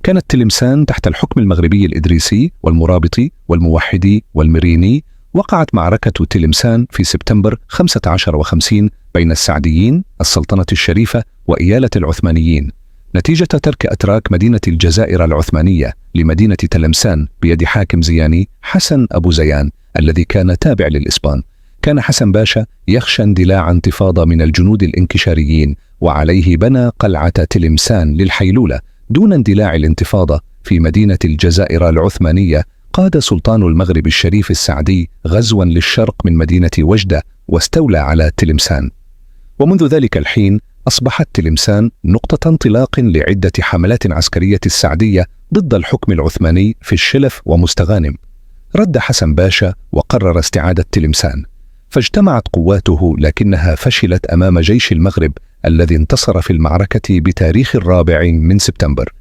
كانت تلمسان تحت الحكم المغربي الإدريسي والمرابطي والموحدي والمريني. وقعت معركة تلمسان في سبتمبر 15 و50 بين السعديين السلطنة الشريفة وإيالة العثمانيين، نتيجة ترك أتراك مدينة الجزائر العثمانية لمدينة تلمسان بيد حاكم زياني حسن أبو زيان الذي كان تابع للإسبان. كان حسن باشا يخشى اندلاع انتفاضة من الجنود الانكشاريين، وعليه بنى قلعة تلمسان للحيلولة. دون اندلاع الانتفاضة في مدينة الجزائر العثمانية، قاد سلطان المغرب الشريف السعدي غزوا للشرق من مدينة وجدة واستولى على تلمسان. ومنذ ذلك الحين أصبحت تلمسان نقطة انطلاق لعدة حملات عسكرية السعدية ضد الحكم العثماني في الشلف ومستغانم. رد حسن باشا وقرر استعادة تلمسان، فاجتمعت قواته لكنها فشلت أمام جيش المغرب الذي انتصر في المعركة بتاريخ 4 من سبتمبر.